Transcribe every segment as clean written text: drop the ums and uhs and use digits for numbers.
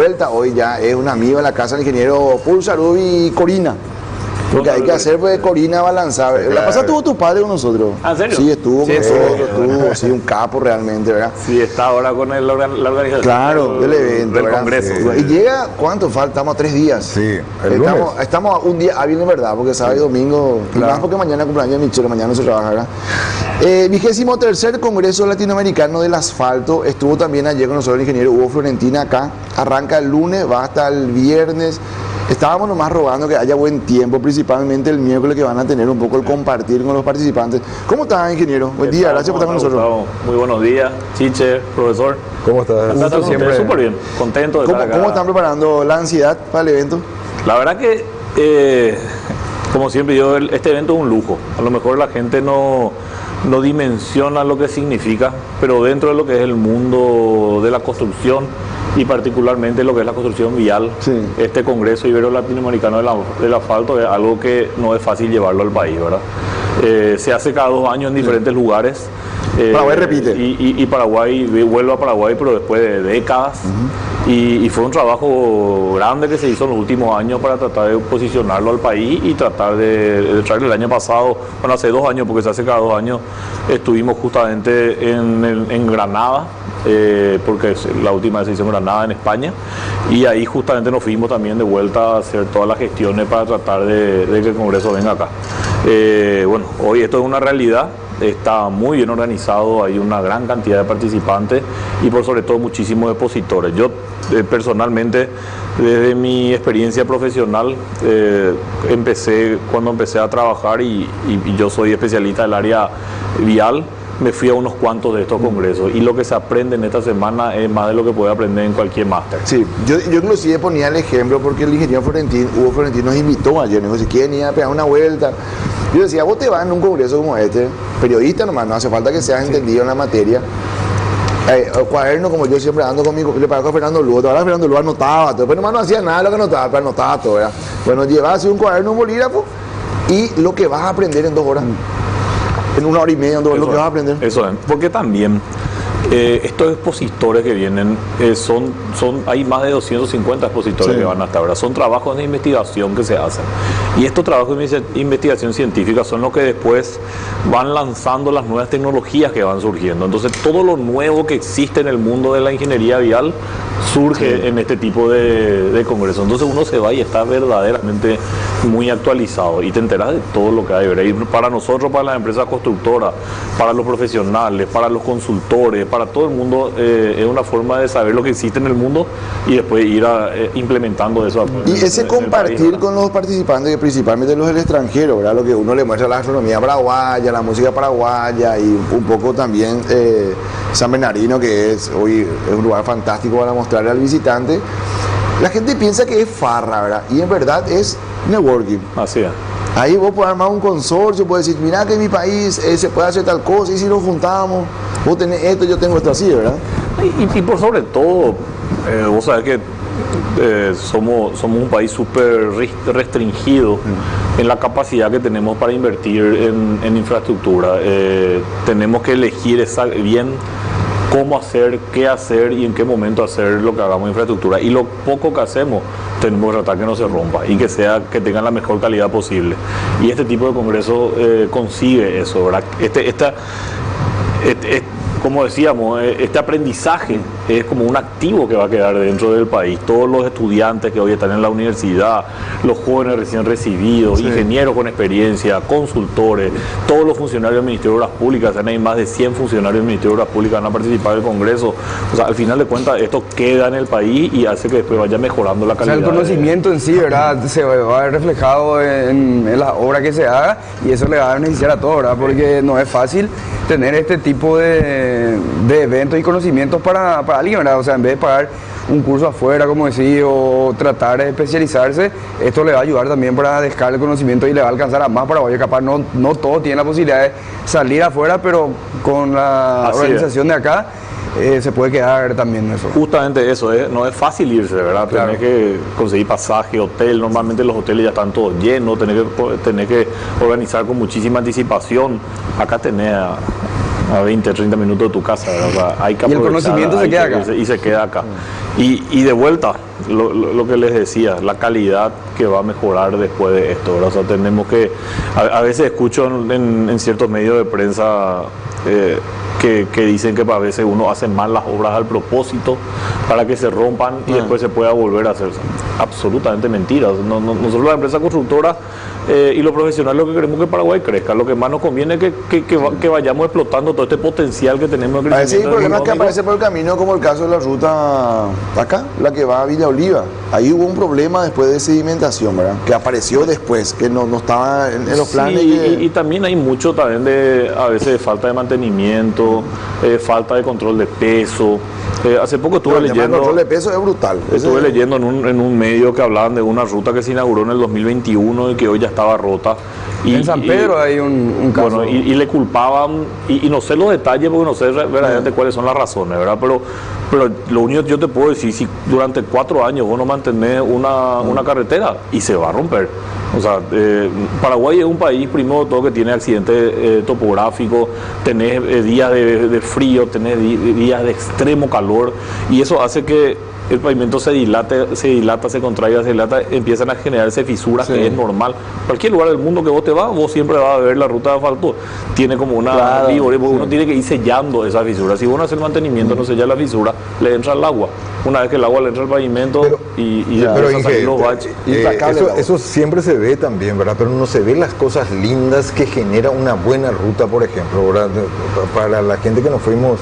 vuelta, hoy ya es un amigo de la casa del ingeniero Pulsarub y Corina. Lo que hay que hacer, pues Corina va a lanzar. Claro. La pasada tuvo tu padre con nosotros. ¿En serio? Sí, estuvo Sí, con nosotros, estuvo, sí, un capo realmente, ¿verdad? Sí, está ahora con la organización. Claro, del evento, del ¿verdad? congreso. Sí. Y llega, ¿cuánto falta? Estamos a 3 días. Sí, el lunes. Estamos a un día hábil, en verdad, porque sábado y domingo, y Claro. más porque mañana cumpleaños de Michelle, mañana no se trabaja, ¿verdad? 23º Congreso Latinoamericano del Asfalto, estuvo también ayer con nosotros el ingeniero Hugo Florentina acá, arranca el lunes, va hasta el viernes. Estábamos nomás rogando que haya buen tiempo, principalmente el miércoles, que van a tener un poco el compartir con los participantes. ¿Cómo estás, ingeniero? Buen día, gracias por estar con nosotros. Gustavo? Muy buenos días, Chiche, profesor. ¿Cómo estás? Gusto Gusto siempre. Súper bien, contento de estar acá. ¿Cómo están preparando la ansiedad para el evento? La verdad que, como siempre yo, este evento es un lujo. A lo mejor la gente no dimensiona lo que significa, pero dentro de lo que es el mundo de la construcción y particularmente lo que es la construcción vial, Sí. este Congreso Ibero-Latinoamericano del Asfalto es algo que no es fácil llevarlo al país, ¿verdad? Se hace cada 2 años en diferentes lugares. Paraguay repite. Y Paraguay vuelve a Paraguay, pero después de décadas. Y fue un trabajo grande que se hizo en los últimos años para tratar de posicionarlo al país y tratar de traerlo. El año pasado, bueno, hace 2 años, porque se hace cada 2 años, estuvimos justamente en Granada, porque la última vez se hizo en Granada, en España, y ahí justamente nos fuimos también de vuelta a hacer todas las gestiones para tratar de que el Congreso venga acá. Bueno, hoy esto es una realidad. Está muy bien organizado, hay una gran cantidad de participantes y por sobre todo muchísimos expositores. Yo personalmente, desde mi experiencia profesional, cuando empecé a trabajar y yo soy especialista del área vial, me fui a unos cuantos de estos congresos y lo que se aprende en esta semana es más de lo que puede aprender en cualquier máster. Sí, yo inclusive ponía el ejemplo porque el ingeniero Hugo Florentino, nos invitó ayer, nos dijo, si quieren ir a pegar una vuelta. Yo decía, vos te vas en un congreso como este, periodista nomás, no hace falta que seas entendido en la materia. Cuaderno, como yo siempre ando conmigo, le pagaba a Fernando Lugo, ahora Fernando Lugo anotaba todo, pero nomás no hacía nada de lo que anotaba, pero anotaba todo, ¿verdad? Bueno, llevas así un cuaderno, un bolígrafo y lo que vas a aprender en 2 horas. En 1 hora y media, lo que vas a aprender. Eso es, porque también estos expositores que vienen, hay más de 250 expositores que van hasta ahora. Son trabajos de investigación que se hacen. Y estos trabajos de investigación científica son los que después van lanzando las nuevas tecnologías que van surgiendo. Entonces, todo lo nuevo que existe en el mundo de la ingeniería vial surge en este tipo de congresos. Entonces, uno se va y está verdaderamente muy actualizado y te enteras de todo lo que hay, ¿verdad? Y para nosotros, para las empresas constructoras, para los profesionales, para los consultores, para todo el mundo, es una forma de saber lo que existe en el mundo y después ir implementando eso. Y ese compartir con los participantes, principalmente los del extranjero, ¿verdad? Lo que uno le muestra la gastronomía paraguaya, la música paraguaya y un poco también San Bernardino, que hoy es un lugar fantástico para mostrarle al visitante. La gente piensa que es farra, ¿verdad? Y en verdad es networking. Así es. Ahí vos podés armar un consorcio, puedes decir, mira que en mi país se puede hacer tal cosa y si nos juntamos, vos tenés esto, yo tengo esto, así, ¿verdad? Y por sobre todo, vos sabés que somos un país súper restringido en la capacidad que tenemos para invertir en infraestructura. Tenemos que elegir bien cómo hacer, qué hacer y en qué momento hacer lo que hagamos en infraestructura. Y lo poco que hacemos, tenemos que tratar que no se rompa y que tengan la mejor calidad posible. Y este tipo de congreso consigue eso, ¿verdad? Como decíamos, este aprendizaje es como un activo que va a quedar dentro del país. Todos los estudiantes que hoy están en la universidad, los jóvenes recién recibidos, ingenieros con experiencia, consultores, todos los funcionarios del Ministerio de Obras Públicas, hay más de 100 funcionarios del Ministerio de Obras Públicas que van a participar del Congreso. O sea, al final de cuentas, esto queda en el país y hace que después vaya mejorando la calidad. O sea, el conocimiento en sí, ¿verdad? Se va a ver reflejado en la obra que se haga y eso le va a beneficiar a todos, ¿verdad? Porque no es fácil tener este tipo de eventos y conocimientos para alguien, ¿verdad? O sea, en vez de pagar un curso afuera, como decía, o tratar de especializarse, esto le va a ayudar también para dejar el conocimiento y le va a alcanzar a más paraguayos. Capaz no todos tienen la posibilidad de salir afuera, pero con la organización de acá se puede quedar también eso. Justamente eso, no es fácil irse, ¿verdad? Claro. Tenés que conseguir pasaje, hotel, normalmente los hoteles ya están todos llenos, tenés que organizar con muchísima anticipación. Acá tenés a 20, 30 minutos de tu casa, ¿verdad? O sea, hay que Y el aprovechar, conocimiento se hay queda que- acá. Y se queda acá. Y de vuelta, lo que les decía, la calidad que va a mejorar después de esto, ¿verdad? O sea, tenemos que, a veces escucho en ciertos medios de prensa que dicen que a veces uno hace mal las obras al propósito para que se rompan y después se pueda volver a hacer. Absolutamente mentira. Nosotros la empresa constructora y los profesionales lo que queremos es que Paraguay crezca. Lo que más nos conviene es que vayamos explotando todo este potencial que tenemos de A veces hay crecimiento problemas que económico. aparecen por el camino, como el caso de la ruta acá, la que va a Villa Oliva. Ahí hubo un problema después de sedimentación, ¿verdad? Que apareció después, que no estaba en los planes. Sí, que- y también hay mucho también a veces de falta de mantenimiento, falta de control de peso. Hace poco estuve Pero el tema del leyendo... control de peso es brutal. Estuve Ese- leyendo en un medio que hablaban de una ruta que se inauguró en el 2021 y que hoy ya estaba rota. En San Pedro hay un caso. Bueno, y le culpaban, y no sé los detalles porque no sé verdaderamente cuáles son las razones, ¿verdad? Pero lo único que yo te puedo decir, si durante 4 años vos no mantenés una carretera y se va a romper. O sea, Paraguay es un país, primero de todo, que tiene accidentes topográficos, tenés días de frío, tenés días de extremo calor, y eso hace que el pavimento se dilata, se contraiga, se dilata, empiezan a generarse fisuras, Sí. que es normal. Cualquier lugar del mundo que vos te vas, vos siempre vas a ver la ruta de asfalto. Tiene como una Claro, víbora, porque sí. uno tiene que ir sellando esas fisuras. Si uno hace el mantenimiento, no sella la fisura, le entra el agua. Una vez que el agua le entra al pavimento y Pero empieza a salir Inge, los baches. Implacable la eso siempre se ve también, ¿verdad? Pero no se ve las cosas lindas que genera una buena ruta, por ejemplo, ¿verdad? Para la gente que nos fuimos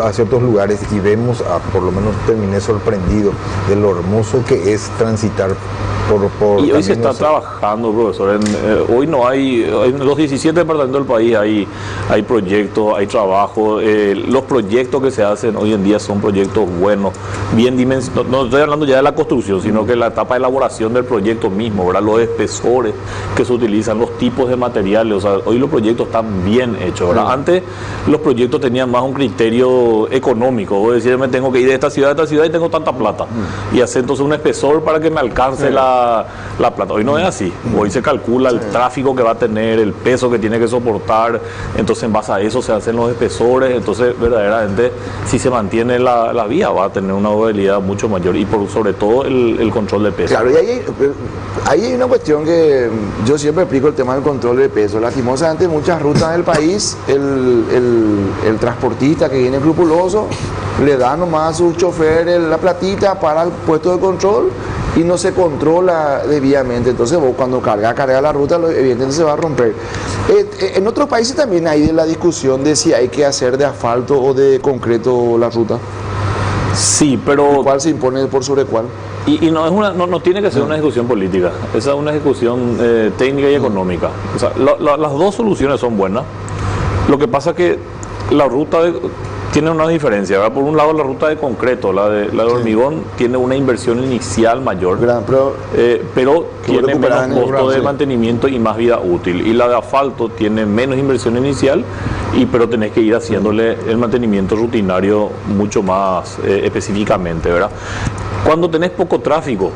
a ciertos lugares y vemos, por lo menos terminé sorprendido de lo hermoso que es transitar por Y hoy se está caminos. trabajando, profesor. Hoy no en los 17 departamentos del país hay proyectos, hay trabajo. Los proyectos que se hacen hoy en día son proyectos buenos, bien dimensionados. No estoy hablando ya de la construcción, sino que la etapa de elaboración del proyecto mismo, ¿verdad? Los espesores que se utilizan, los tipos de materiales. O sea, hoy los proyectos están bien hechos, ¿verdad? Antes los proyectos tenían más un criterio económico. Vos decís, me tengo que ir de esta ciudad a esta ciudad y tengo tanta plata. Y hacer entonces un espesor para que me alcance la plata. Hoy no es así. Hoy se calcula el tráfico que va a tener, el peso que tiene que soportar. Entonces, en base a eso se hacen los espesores. Entonces, verdaderamente, si se mantiene la vía, va a tener una movilidad mucho mayor. Y sobre todo el control de peso. Claro, y ahí hay una cuestión que yo siempre explico, el tema del control de peso. Lastimosamente, en muchas rutas del país, el transportista que viene escrupuloso le da nomás a su chofer la platita para el puesto de control y no se controla debidamente. Entonces, vos cuando carga la ruta, evidentemente se va a romper. En otros países también hay de la discusión de si hay que hacer de asfalto o de concreto la ruta. Sí, pero... ¿Cuál se impone por sobre cuál? Y no, no tiene que ser una discusión política, esa es una discusión técnica y económica. O sea, las dos soluciones son buenas. Lo que pasa es que la ruta tiene una diferencia, ¿verdad? Por un lado, la ruta de concreto, la de hormigón, tiene una inversión inicial mayor, pero tiene recuperas menos en el costo de sí. mantenimiento y más vida útil. Y la de asfalto tiene menos inversión inicial, pero tenés que ir haciéndole el mantenimiento rutinario mucho más específicamente, ¿verdad? Cuando tenés poco tráfico,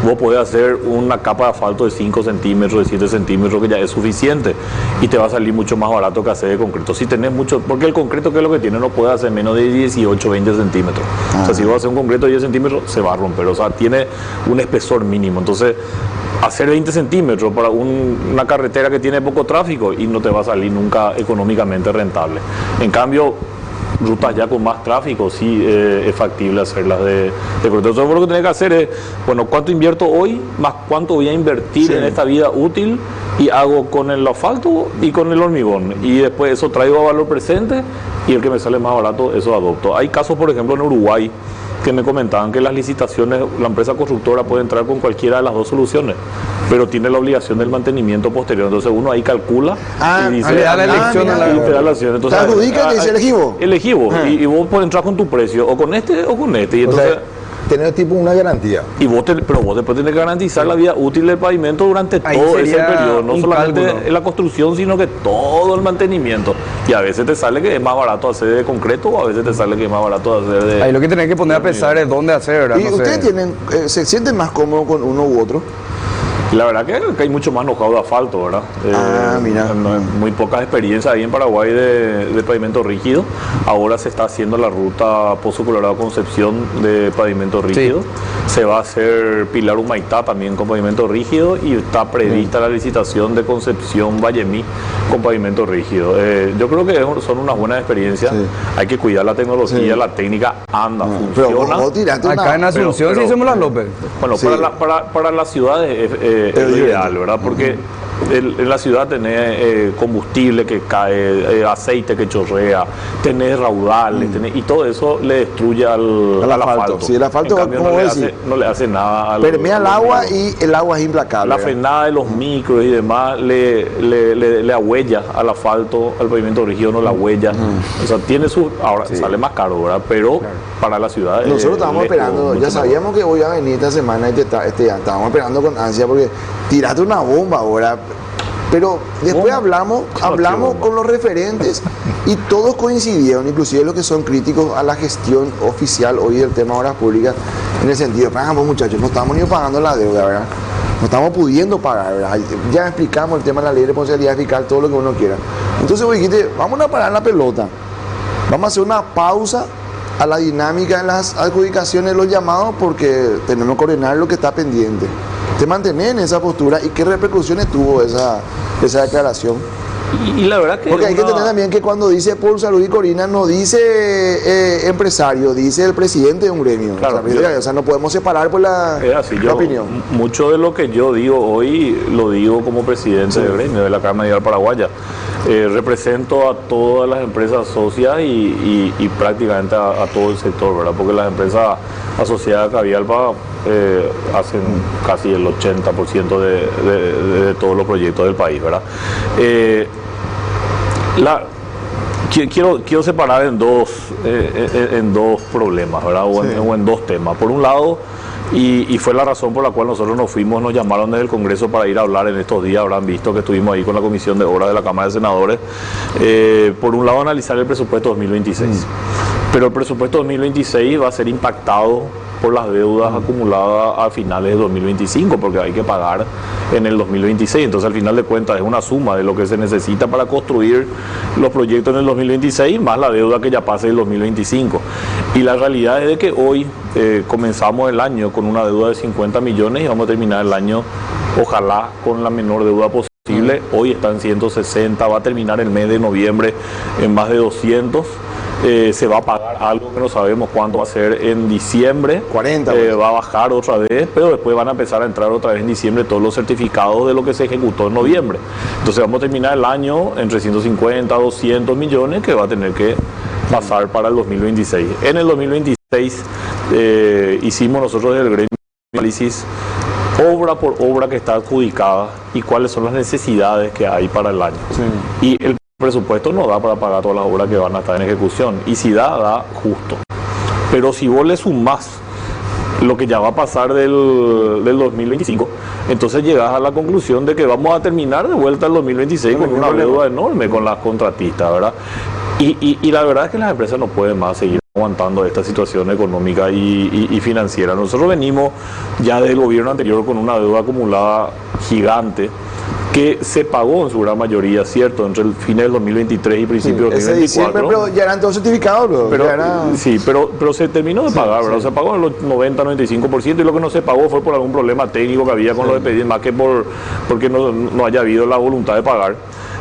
vos podés hacer una capa de asfalto de 5 centímetros, de 7 centímetros, que ya es suficiente, y te va a salir mucho más barato que hacer de concreto. Si tenés mucho, porque el concreto, ¿qué es lo que tiene? No puede hacer menos de 18, 20 centímetros. O sea, si vos haces un concreto de 10 centímetros, se va a romper. O sea, tiene un espesor mínimo. Entonces, hacer 20 centímetros para una carretera que tiene poco tráfico y no te va a salir nunca económicamente rentable. En cambio, rutas ya con más tráfico, sí es factible hacerlas de concreto. Entonces, lo que tenés que hacer es, bueno, ¿cuánto invierto hoy? Más cuánto voy a invertir en esta vida útil, y hago con el asfalto y con el hormigón. Y después eso traigo a valor presente, y el que me sale más barato, eso adopto. Hay casos, por ejemplo, en Uruguay, que me comentaban que las licitaciones, la empresa constructora puede entrar con cualquiera de las dos soluciones, pero tiene la obligación del mantenimiento posterior. Entonces uno ahí calcula y dice, le da la elección a la- y te da la opción. Entonces, Te adjudica y te dice, elegí vos. elegí vos. Y vos puedes entrar con tu precio, o con este o con este. Y O entonces, sea, tener tipo una garantía. pero vos después tenés que garantizar la vida útil del pavimento durante Ahí todo ese sería periodo, no un solamente cálculo. en la construcción, sino que todo el mantenimiento. Y a veces te sale que es más barato hacer de concreto, o a veces te sale que es más barato hacer de... Ahí lo que tenés que poner a pensar es dónde hacer, ¿verdad? ¿Y No sé. ustedes se sienten más cómodos con uno u otro? La verdad que hay mucho más know-how de asfalto, ¿verdad? Mira. Muy pocas experiencias ahí en Paraguay de pavimento rígido. Ahora se está haciendo la ruta Pozo Colorado Concepción de pavimento rígido. Se va a hacer Pilar Humaitá también con pavimento rígido y está prevista la licitación de Concepción Vallemí con pavimento rígido. Yo creo que son unas buenas experiencias. Sí. Hay que cuidar la tecnología, la técnica anda, Pero funciona. vos tiraste Acá en una... Asunción sí hicimos las López. Bueno, Sí. para las ciudades es lo ideal, ¿verdad? Porque en la ciudad tenés combustible que cae, aceite que chorrea, tenés raudales, y todo eso le destruye al asfalto. Sí, el asfalto, en cambio, como vos decís, no le hace nada al permea el agua hormigón. y el agua es implacable. La frenada de los micros y demás le ahuella al asfalto, al pavimento rígido no la huella. O sea, tiene su... Ahora sale más caro, ¿verdad? Pero para la ciudad... Nosotros estábamos esperando, mucho ya mejor. sabíamos que voy a venir esta semana y estábamos esperando con ansia porque tiraste una bomba ahora. Pero después ¿Bomba? hablamos bomba. con los referentes y todos coincidieron, inclusive los que son críticos a la gestión oficial hoy del tema de obras públicas, en el sentido, pues muchachos, no estamos ni pagando la deuda, ¿verdad? No estamos pudiendo pagar, ¿verdad? Ya explicamos el tema de la ley de responsabilidad fiscal, todo lo que uno quiera. Entonces vos dijiste, vamos a parar la pelota, vamos a hacer una pausa a la dinámica de las adjudicaciones de los llamados porque tenemos que ordenar lo que está pendiente. ¿Te mantenés en esa postura y qué repercusiones tuvo esa declaración? Y la verdad que... Porque hay que entender también que cuando dice Por Salud y Corina no dice empresario, dice el presidente de un gremio. Claro, o sea, no podemos separar por la opinión. Mucho de lo que yo digo hoy lo digo como presidente del gremio de la Cámara Medial Paraguaya. Represento a todas las empresas socias y prácticamente a todo el sector, ¿verdad? Porque las empresas asociadas a Cavialpa hacen casi el 80% de todos los proyectos del país, ¿verdad? Quiero separar en dos problemas, ¿verdad? O en dos temas. Por un lado, y fue la razón por la cual nosotros nos llamaron desde el Congreso para ir a hablar en estos días, habrán visto que estuvimos ahí con la Comisión de Obras de la Cámara de Senadores, por un lado analizar el presupuesto 2026, pero el presupuesto 2026 va a ser impactado por las deudas acumuladas a finales de 2025, porque hay que pagar en el 2026. Entonces, al final de cuentas, es una suma de lo que se necesita para construir los proyectos en el 2026, más la deuda que ya pase el 2025. Y la realidad es de que hoy comenzamos el año con una deuda de 50 millones y vamos a terminar el año, ojalá, con la menor deuda posible. Hoy está en 160, va a terminar el mes de noviembre en más de 200. Se va a pagar algo que no sabemos cuánto va a ser en diciembre. 40. Va a bajar otra vez, pero después van a empezar a entrar otra vez en diciembre todos los certificados de lo que se ejecutó en noviembre. Entonces vamos a terminar el año entre 150 a 200 millones que va a tener que pasar para el 2026. En el 2026 hicimos nosotros desde el gremio análisis obra por obra que está adjudicada y cuáles son las necesidades que hay para el año. Y el presupuesto no da para pagar todas las obras que van a estar en ejecución, y si da justo. Pero si vos le sumás lo que ya va a pasar del 2025, entonces llegas a la conclusión de que vamos a terminar de vuelta el 2026 con una deuda enorme con las contratistas, ¿verdad? Y la verdad es que las empresas no pueden más seguir aguantando esta situación económica y financiera. Nosotros venimos ya del gobierno anterior con una deuda acumulada gigante que se pagó en su gran mayoría, ¿cierto? Entre el fin del 2023 y principios del 2024. Diciembre, pero ya eran todos certificados, bro. Sí, pero se terminó de pagar, ¿verdad? Se pagó en el 90-95% y lo que no se pagó fue por algún problema técnico que había con los expedientes, más que porque no haya habido la voluntad de pagar.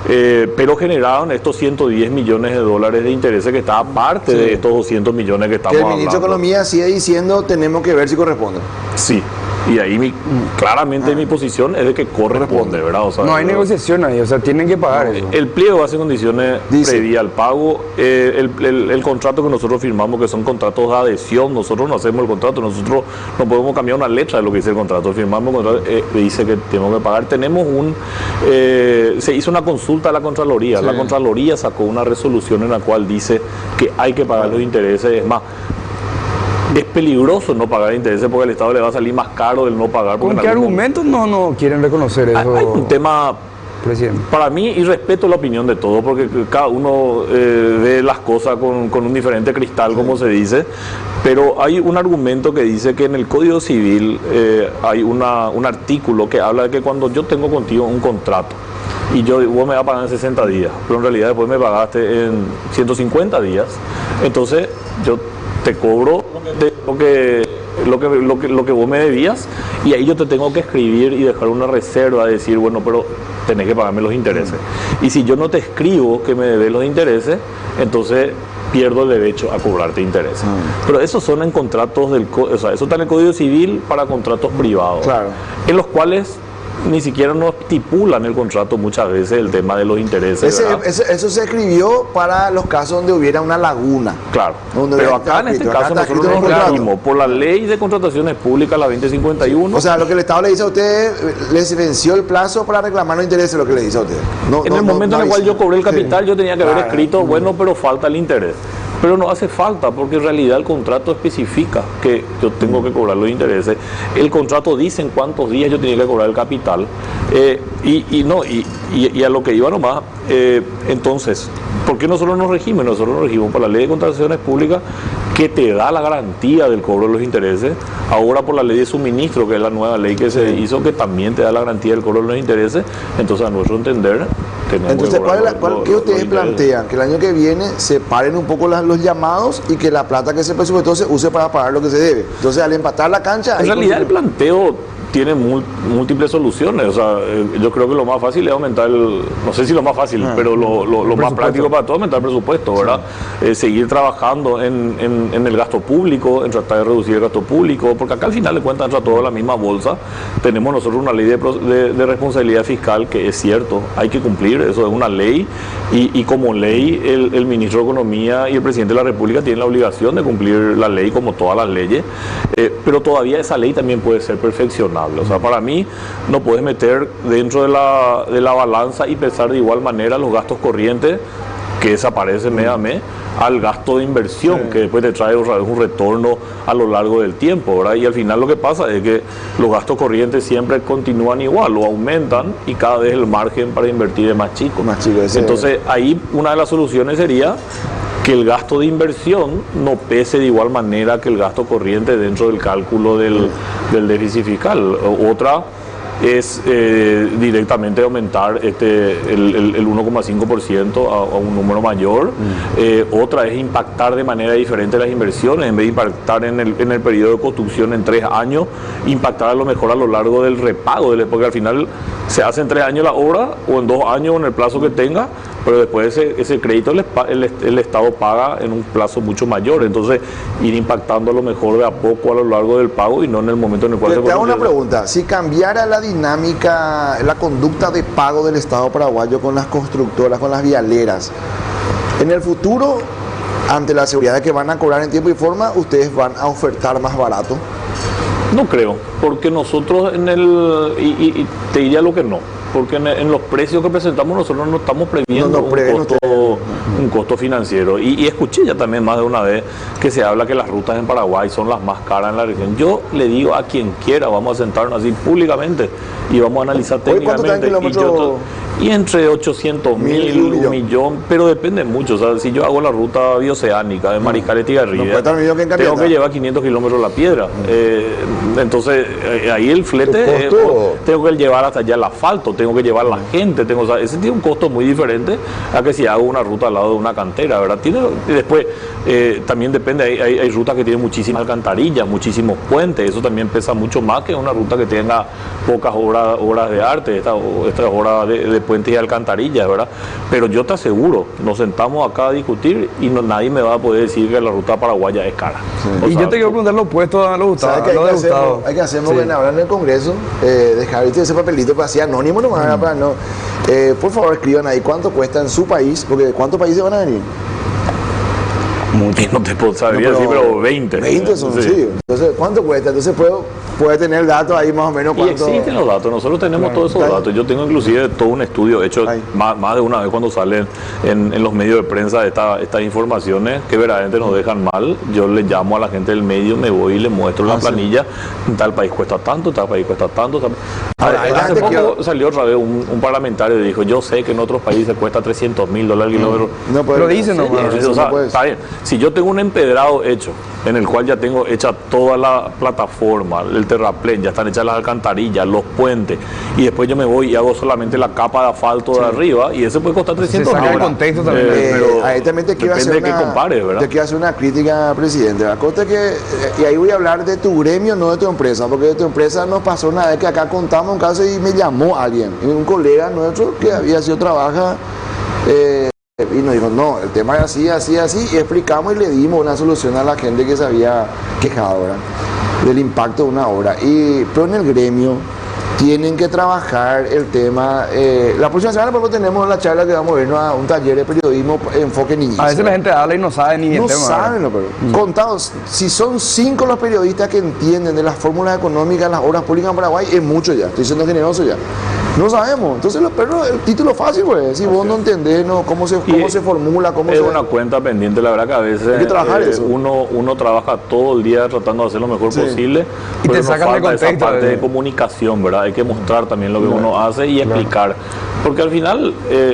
Pero generaron estos 110 millones de dólares de intereses que está aparte de estos 200 millones que estamos Que el ministro de hablando. Economía sigue diciendo tenemos que ver si corresponde. Sí, y ahí claramente mi posición es de que corresponde, ¿verdad? O sea, No hay negociación ahí, o sea, tienen que pagar eso. el pliego hace condiciones previa al pago. El contrato que nosotros firmamos, que son contratos de adhesión, nosotros no hacemos el contrato, nosotros no podemos cambiar una letra de lo que dice el contrato. Firmamos el contrato, dice que tenemos que pagar. Se hizo una consulta a la Contraloría. La Contraloría sacó una resolución en la cual dice que hay que pagar los intereses. Es más, es peligroso no pagar intereses porque al Estado le va a salir más caro el no pagar. ¿Con qué argumentos no quieren reconocer eso? Hay un tema presidente. Para mí, y respeto la opinión de todos, porque cada uno ve las cosas con un diferente cristal, como se dice, pero hay un argumento que dice que en el Código Civil hay un artículo que habla de que cuando yo tengo contigo un contrato, y vos me vas a pagar en 60 días, pero en realidad después me pagaste en 150 días, entonces yo te cobro lo que vos me debías, y ahí yo te tengo que escribir y dejar una reserva, decir, bueno, pero tenés que pagarme los intereses. Y si yo no te escribo que me debes los intereses, entonces pierdo el derecho a cobrarte intereses. Pero esos son en contratos o sea, eso está en el Código Civil para contratos privados, Claro. en los cuales ni siquiera nos estipulan el contrato muchas veces el tema de los intereses. Eso se escribió para los casos donde hubiera una laguna. Claro, Donde pero está acá en este escrito, acá caso está nosotros escrito en nos el contrato. regimos por la Ley de Contrataciones Públicas, la 2051. O sea, lo que el Estado le dice a usted, les venció el plazo para reclamar los intereses, lo que le dice a usted. En el momento en el cual yo cobré el capital, yo tenía que haber Claro. escrito, bueno, pero falta el interés. Pero no hace falta, porque en realidad el contrato especifica que yo tengo que cobrar los intereses. El contrato dice en cuántos días yo tenía que cobrar el capital. Y a lo que iba nomás, entonces, ¿por qué nosotros nos regimos? Nosotros nos regimos por la Ley de Contrataciones Públicas, que te da la garantía del cobro de los intereses. Ahora por la Ley de Suministro, que es la nueva ley que se hizo, que también te da la garantía del cobro de los intereses. Entonces, a nuestro entender, tenemos Entonces, que cobrar ¿qué ustedes los intereses. plantean? Que el año que viene se paren un poco los llamados y que la plata que se presupuestó se use para pagar lo que se debe. Entonces, al empatar la cancha... En ahí realidad el continúa. planteo tiene múltiples soluciones. O sea, yo creo que lo más fácil es aumentar no sé si lo más fácil, pero lo más práctico para todo es aumentar el presupuesto, ¿verdad? Seguir trabajando en el gasto público, en tratar de reducir el gasto público, porque acá al final de cuentas entra todo en la misma bolsa. Tenemos nosotros una ley de responsabilidad fiscal que es cierto, hay que cumplir, eso es una ley, y como ley el ministro de Economía y el presidente de la República tienen la obligación de cumplir la ley como todas las leyes, pero todavía esa ley también puede ser perfeccionable. O sea, para mí no puedes meter dentro de la balanza y pesar de igual manera los gastos corrientes, que desaparecen mes a mes, al gasto de inversión, que después te trae un retorno a lo largo del tiempo, ¿verdad? Y al final lo que pasa es que los gastos corrientes siempre continúan igual o aumentan, y cada vez el margen para invertir es más chico. Entonces ahí una de las soluciones sería que el gasto de inversión no pese de igual manera que el gasto corriente dentro del cálculo del déficit fiscal. Otra es directamente aumentar el 1,5% a un número mayor. Otra es impactar de manera diferente las inversiones. En vez de impactar en el periodo de construcción en 3 años, impactar a lo mejor a lo largo del repago, porque al final se hace en 3 años la obra, o en 2 años, o en el plazo que tenga, pero después ese crédito el Estado paga en un plazo mucho mayor. Entonces, ir impactando a lo mejor de a poco a lo largo del pago, y no en el momento en el cual Te hago una pregunta. Si cambiara la dinámica, la conducta de pago del Estado paraguayo con las constructoras, con las vialeras, en el futuro, ante la seguridad de que van a cobrar en tiempo y forma, ¿ustedes van a ofertar más barato? No creo, porque nosotros y te diría lo que no, porque en los precios que presentamos nosotros no estamos previendo un costo financiero. Y escuché ya también más de una vez que se habla que las rutas en Paraguay son las más caras en la región. Yo le digo a quien quiera, vamos a sentarnos así públicamente y vamos a analizar técnicamente. Y entre 800.000, 1 millón, pero depende mucho. O sea, si yo hago la ruta bioceánica de Mariscal y Tigarribia, tengo que llevar 500 kilómetros La Piedra. Entonces, ahí el flete, tengo que llevar hasta allá el asfalto, tengo que llevar la gente. O sea, ese tiene un costo muy diferente a que si hago una ruta al lado de una cantera, ¿verdad? Y después, también depende, hay rutas que tienen muchísimas alcantarillas, muchísimos puentes. Eso también pesa mucho más que una ruta que tenga pocas obras de arte, estas obras de puentes y alcantarillas, ¿verdad? Pero yo te aseguro, nos sentamos acá a discutir y nadie me va a poder decir que la ruta paraguaya es cara. Sí. Y yo te quiero preguntar lo opuesto a lo Gustavo. Hay que hacerlo ahora en el Congreso, dejar ese papelito para así anónimo nomás, para no. Por favor, escriban ahí cuánto cuesta en su país, porque ¿cuántos países van a venir? No te puedo saber decir, pero 20. 20 son, sí. Entonces, ¿cuánto cuesta? Entonces puedo puede tener datos ahí más o menos Y cuánto... existen los datos, nosotros tenemos Claro, todos esos está ahí. datos. Yo tengo inclusive todo un estudio hecho Ahí. más de una vez cuando salen en los medios de prensa estas informaciones que verdaderamente nos dejan mal. Yo le llamo a la gente del medio, me voy y le muestro la sí. planilla. Tal país cuesta tanto, tal país cuesta tanto. Ahora, la Hace gente poco quiero- salió otra vez un parlamentario y dijo, yo sé que en otros países cuesta $300.000 el kilómetro. No puede- Lo dicen nomás. Sí, Entonces, o sea, no puede- está bien. Si yo tengo un empedrado hecho, en el cual ya tengo hecha toda la plataforma, el terraplén, ya están hechas las alcantarillas, los puentes, y después yo me voy y hago solamente la capa de asfalto de arriba, y ese puede costar 300 saca el ahora. contexto también. Pero ahí también te quiero depende hacer de qué compares, ¿verdad? te quiero hacer una crítica, presidente. La cosa es que, y ahí voy a hablar de tu gremio, no de tu empresa, porque de tu empresa nos pasó una vez que acá contamos un caso y me llamó alguien, un colega nuestro que había sido trabaja, y nos dijo, no, el tema es así, así, así, y explicamos y le dimos una solución a la gente que se había quejado, ¿verdad?, del impacto de una obra. Pero en el gremio tienen que trabajar el tema. La próxima semana, por ejemplo, tenemos la charla que vamos a vernos a un taller de periodismo enfoque niñez. A veces la gente habla y no sabe ni el No tema. saben, ¿verdad? pero contados, si son 5 los periodistas que entienden de las fórmulas económicas, las obras públicas en Paraguay, es mucho ya, estoy siendo generoso ya. No sabemos, entonces los perros, el título fácil, pues, si vos no entendés cómo se formula, cómo Es se... una cuenta pendiente, la verdad que a veces Hay que trabajar eso. uno trabaja todo el día tratando de hacer lo mejor Sí. posible, Y te nos sacan de falta esa contexto, parte de ¿verdad? comunicación, ¿verdad? Hay que mostrar también lo que uno hace y explicar, porque al final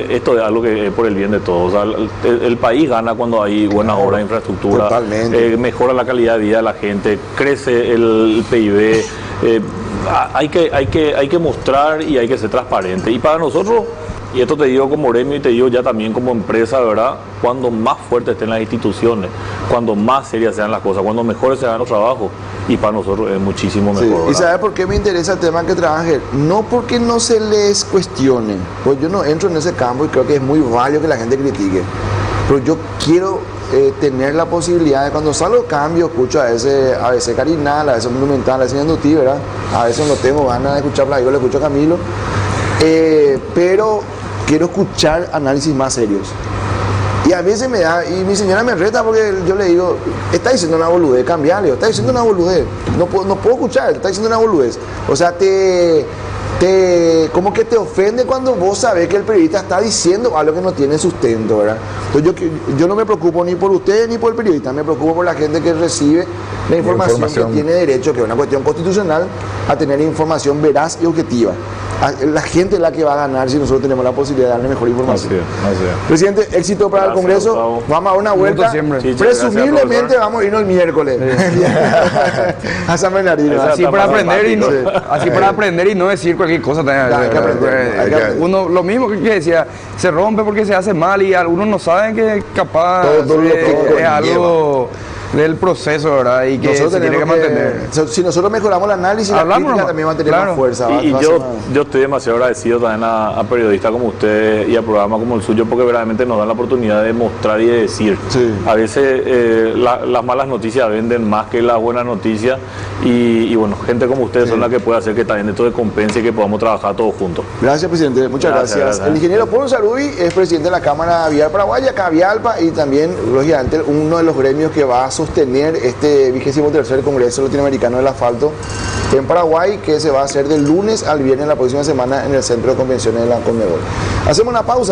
esto es algo que es por el bien de todos. O sea, el país gana cuando hay buenas obras de infraestructura, Totalmente. mejora la calidad de vida de la gente, crece el PIB. Hay que mostrar y hay que ser transparente. Y para nosotros, y esto te digo como gremio y te digo ya también como empresa, ¿verdad? Cuando más fuertes estén las instituciones, cuando más serias sean las cosas, cuando mejores sean los trabajos, y para nosotros es muchísimo Sí, mejor. ¿y ¿verdad? sabe por qué me interesa el tema que trabaje? No porque no se les cuestione, pues yo no entro en ese campo y creo que es muy válido que la gente critique, pero yo quiero tener la posibilidad de cuando salgo cambio, escucho a veces Carinal, a veces Monumental, a veces Ñandutí, ¿verdad? A veces no tengo ganas de escucharla, yo le escucho a Camilo, pero quiero escuchar análisis más serios. Y a veces me da, y mi señora me reta porque yo le digo, está diciendo una boludez, cambiale, está diciendo una boludez, no puedo escuchar, está diciendo una boludez. O sea, como que te ofende cuando vos sabés que el periodista está diciendo algo que no tiene sustento, ¿verdad? Entonces yo no me preocupo ni por ustedes ni por el periodista, me preocupo por la gente que recibe la información que tiene derecho, que es una cuestión constitucional, a tener información veraz y objetiva. La gente es la que va a ganar si nosotros tenemos la posibilidad de darle mejor información. Así es. Presidente, éxito para Gracias, el Congreso. Gustavo. Vamos a dar una vuelta. siempre. Sí, Presumiblemente gracias, vamos a irnos el miércoles. a San Bernardino. Esa Así está para más aprender y no, simpático. así para aprender y no decir cualquier cosa también. Hay que aprender, hay que aprender. Uno, lo mismo que decía, se rompe porque se hace mal y algunos no saben que capaz Todo lo que es conlleva. algo del proceso, ¿verdad? Y que Nosotros se tiene que tenemos mantener. si nosotros mejoramos el análisis, la Hablamos crítica nomás, también va a tener claro. más fuerza. Y va a yo, ser más- yo estoy demasiado agradecido también a periodistas como ustedes y a programas como el suyo, porque verdaderamente nos dan la oportunidad de mostrar y de decir. Sí. A veces las malas noticias venden más que las buenas noticias, y bueno, gente como ustedes son las que puede hacer que también esto de compense y que podamos trabajar todos juntos. Gracias, presidente. Muchas Gracias, gracias. gracias. El ingeniero Pablo Sarubi es presidente de la Cámara Vial Paraguaya, Cavialpa, y también, lógicamente, uno de los gremios que va a sostener este 23º Congreso Latinoamericano del Asfalto en Paraguay, que se va a hacer del lunes al viernes la próxima semana en el Centro de Convenciones de la Conmebol. Hacemos una pausa.